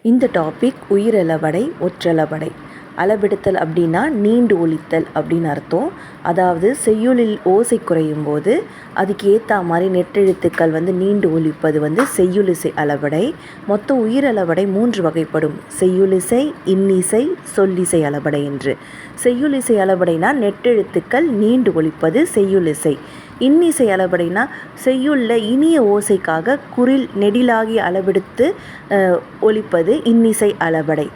இந்த டாபிக் உயிரளபடை ஒற்றளபடை. அளபெடுத்தல் அப்படின்னா நீண்டு ஒலித்தல் அப்படின்னு அர்த்தம். அதாவது செய்யுளில் ஓசை குறையும் போது அதுக்கு ஏற்ற மாதிரி நெட்டெழுத்துக்கள் நீண்டு ஒலிப்பது செய்யுளிசை அளபடை. மொத்தம் உயிரளபடை 3 வகைப்படும்: செய்யுளிசை, இன்னிசை, சொல்லிசை அளபடை என்று. செய்யுளிசை அளபடைனா நெட்டெழுத்துக்கள் நீண்டு ஒலிப்பது செய்யுளிசை. இன்னிசை அளபடைனா செய்யுளில் இனிய ஓசைக்காக குறில் நெடிலாகி அளபெடுத்து ஒலிப்பது இன்னிசை அளபடை.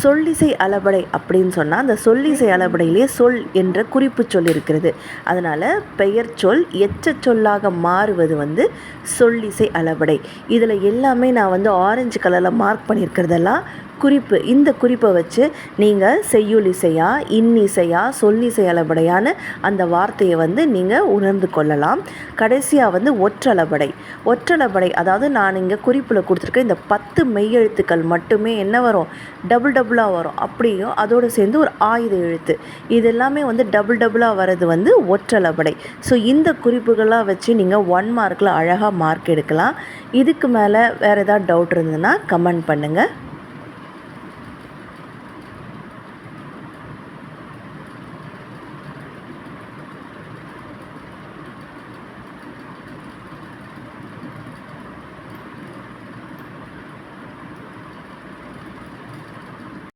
சொல்லிசை அளபடை அப்படின்னு சொன்னால் அந்த சொல்லிசை அளபடையிலே சொல் என்ற குறிப்பு சொல் இருக்கிறது. அதனால் பெயர் சொல் எச்ச சொல்லாக மாறுவது சொல்லிசை அளபடை. இதில் எல்லாமே நான் ஆரஞ்சு கலரில் மார்க் பண்ணியிருக்கிறதெல்லாம் குறிப்பு. இந்த குறிப்பை வச்சு நீங்கள் செய்யுளிசையா, இன்னிசையா, சொல்லிசை அளபடையான அந்த வார்த்தையை நீங்கள் உணர்ந்து கொள்ளலாம். கடைசியாக ஒற்றளபடை. ஒற்றளபடை அதாவது நான் இங்கே குறிப்பில் கொடுத்துருக்க இந்த 10 மெய்யெழுத்துக்கள் மட்டுமே என்ன வரும், டபுளாக வரும். அப்படியும் அதோடு சேர்ந்து ஒரு ஆயுத எழுத்து. இது எல்லாமே டபுளாக வர்றது ஒற்றளபடை. ஸோ இந்த குறிப்புகளாக வச்சு நீங்கள் 1 மார்க்கில் அழகாக மார்க் எடுக்கலாம். இதுக்கு மேலே வேறு ஏதாவது டவுட் இருந்ததுன்னா கமெண்ட் பண்ணுங்கள்.